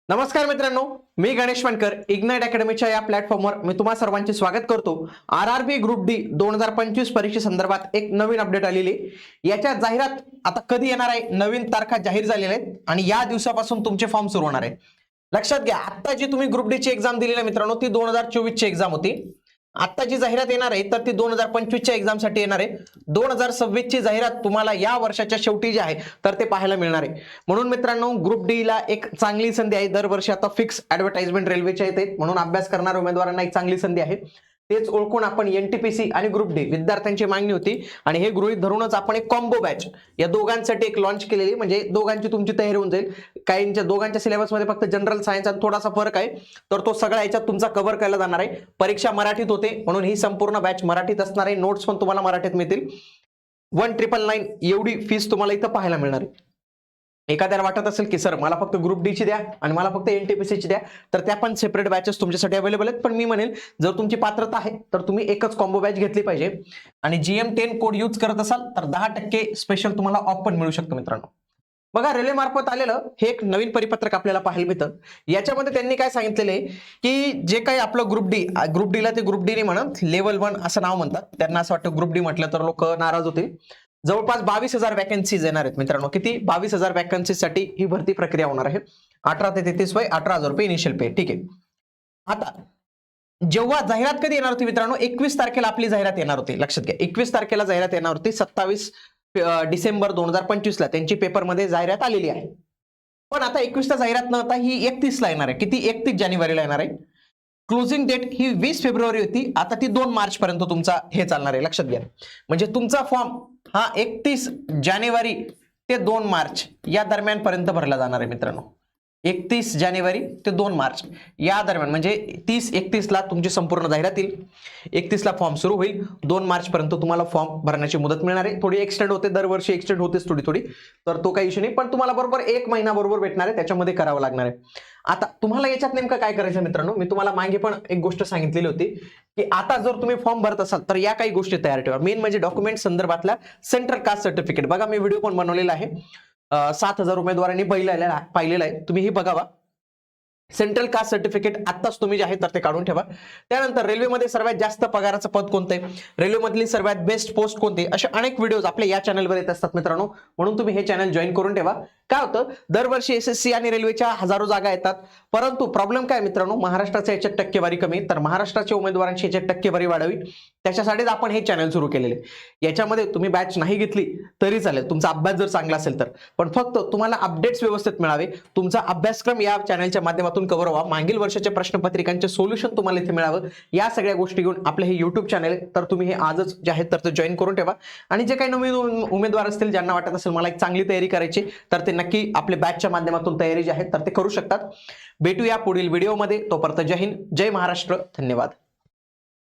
नमस्कार मित्रांनो, मी गणेश वानकर इग्नाइट अकॅडमीच्या या प्लॅटफॉर्मवर मी तुम्हा सर्वांचे स्वागत करतो। आरआरबी ग्रुप डी 2025 परीक्षेसंदर्भात एक नवीन अपडेट आलेली आहे। याच्या जाहिरात आता कधी येणार आहे, नवीन तारखा जाहीर झालेल्या आहेत आणि या दिवसापासून तुमचे फॉर्म सुरू होणार आहे। लक्षात घ्या, आता जी तुम्ही ग्रुप डी ची एक्झाम दिली ना मित्रांनो, ती 2024 ची एक्झाम होती। आता जी जाहिरात येणार आहे तर ती 2025 च्या एक्झाम साठी येणार आहे। 2026 ची जाहिरात तुम्हाला या वर्षाच्या शेवटी जी आहे तर ते पाहायला मिळणार आहे। म्हणून मित्रांनो, ग्रुप डी ला एक चांगली संधी आहे। दरवर्षी आता फिक्स ऍडव्हर्टाइजमेंट रेल्वेच्या येते, म्हणून अभ्यास करणाऱ्या उमेदवारांना एक चांगली संधी आहे। तेच ओळखून आपण एनटीपीसी आणि ग्रुप डी विद्यार्थ्यांची मागणी होती आणि हे गृहीत धरूनच आपण एक कॉम्बो बॅच या दोघांसाठी एक लॉन्च केलेली, म्हणजे दोघांची तुमची तयारी होऊन जाईल। काहींच्या दोघांच्या सिलेबस मध्ये फक्त जनरल सायन्स आणि थोडासा फरक आहे, तर तो सगळा याच्यात तुमचा कव्हर केला जाणार आहे। परीक्षा मराठीत होते म्हणून ही संपूर्ण बॅच मराठीत असणार आहे। नोट्स पण तुम्हाला मराठीत मिळतील। 1999 एवढी फीस तुम्हाला इथं पाहायला मिळणार आहे। एखाद्याला वाटत असेल की सर मला फक्त ग्रुप डी ची द्या आणि मला फक्त एनटीपीसी ची द्या, तर त्या पण सेपरेट बॅचेस तुमच्यासाठी अवेलेबल आहेत। पण मी म्हणेल, जर तुमची पात्रता आहे तर तुम्ही एकच कॉम्बो बॅच घेतली पाहिजे आणि GM10 कोड यूज करत असाल तर 10% स्पेशल तुम्हाला ऑफ पण मिळू शकतो। मित्रांनो बघा, रेल्वे मार्फत आलेलं हे एक नवीन परिपत्रक आपल्याला पाहायला मिळतं। याच्यामध्ये त्यांनी काय सांगितलेलं आहे की जे काही आपलं ग्रुप डी ला ते ग्रुप डी नाही म्हणत, लेवल 1 असं नाव म्हणतात। त्यांना असं वाटतं ग्रुप डी म्हटलं तर लोक नाराज होतील। जवळपास 22,000 वॅकन्सीज येणार आहेत मित्रांनो। किती? 22,000 वॅकन्सीज साठी ही भरती प्रक्रिया होणार आहे। 18 ते 33 वय, 18,000 रुपये इनिशियल पे। ठीक आहे, आता जेव्हा जाहिरात कधी येणार होती मित्रांनो, 21 तारखेला आपली जाहिरात येणार होती। लक्षात घ्या, 21 तारखेला जाहिरात येणार होती। 27 डिसेंबर 2025 ला त्यांची पेपरमध्ये जाहिरात आलेली आहे। पण आता 21 ला जाहिरात न होता ही 31 ला येणार आहे। किती? 31 जानेवारीला येणार आहे। क्लोजिंग डेट ही 20 फेब्रुवारी होती, आता ती 2 मार्च पर्यंत तुमचा हे चालणार आहे। लक्षात घ्या, म्हणजे तुमचा फॉर्म हा 31 जानेवारी ते 2 मार्च या दरम्यान पर्यंत भरला जाणार आहे मित्रांनो। 31 जानेवारी ते 2 मार्च या दरम्यान, म्हणजे 30-31 ला तुमची संपूर्ण जाहिरात येईल। 31 ला फॉर्म सुरू होईल, 2 मार्च पर्यंत तुम्हाला फॉर्म भरण्याची मुदत मिळणार आहे। थोडी एक्सटेंड होते, दरवर्षी एक्सटेंड होतेच थोडी, तर तो काही इश्यू नाही, पण तुम्हाला बरोबर 1 महिना बरोबर भेटणार आहे, त्याच्यामध्ये करावं लागणार आहे। आता तुम्हाला याच्यात नेमकं काय करायचं मित्रांनो, मी तुम्हाला मागे पण एक गोष्ट सांगितलेली होती की आता जर तुम्ही फॉर्म भरत असाल तर या काही गोष्टी तयार ठेवा। मेन म्हणजे डॉक्युमेंट संदर्भातला सेंट्रल कास्ट सर्टिफिकेट। बघा, मी व्हिडिओ पण बनवलेला आहे, 7,000 उमेदवारांनी पाहिलेला आहे, तुम्ही ही बघावा। सेंट्रल कास्ट सर्टिफिकेट आत्ताच तुम्ही जे आहे तर ते काढून ठेवा। त्यानंतर रेल्वेमध्ये सर्वात जास्त पगाराचं पद कोणतं आहे, रेल्वेमधली सर्वात बेस्ट पोस्ट कोणती, असे अनेक व्हिडिओज आपल्या या चॅनलवर येत असतात मित्रांनो, म्हणून तुम्ही हे चॅनल जॉईन करून ठेवा। काय होतं, दरवर्षी एसएससी आणि रेल्वेच्या हजारो जागा येतात, परंतु प्रॉब्लेम काय मित्रांनो, महाराष्ट्राच्या याच्यात टक्केवारी कमी, तर महाराष्ट्राच्या उमेदवारांची याच्यात टक्केवारी वाढावी, त्याच्यासाठीच आपण हे चॅनल सुरू केलेले। याच्यामध्ये तुम्ही बॅच नाही घेतली तरी चालेल, तुमचा अभ्यास जर चांगला असेल तर, पण फक्त तुम्हाला अपडेट्स व्यवस्थित मिळावे, तुमचा अभ्यासक्रम या चॅनलच्या माध्यमातून कव्हर व्हावा, मागील वर्षाच्या प्रश्नपत्रिकांचे सोल्युशन तुम्हाला इथे मिळावं, या सगळ्या गोष्टी घेऊन आपले हे युट्यूब चॅनल आहे, तर तुम्ही हे आजच जे आहे तर ते जॉईन करून ठेवा। आणि जे काही नवीन उमेदवार असतील, ज्यांना वाटत असेल मला एक चांगली तयारी करायची, तर ते नक्की आपल्या बॅचच्या माध्यमातून तयारी जी आहे तर ते करू शकतात। भेटूया पुढील व्हिडिओमध्ये, तोपर्यंत जय हिंद, जय महाराष्ट्र, धन्यवाद।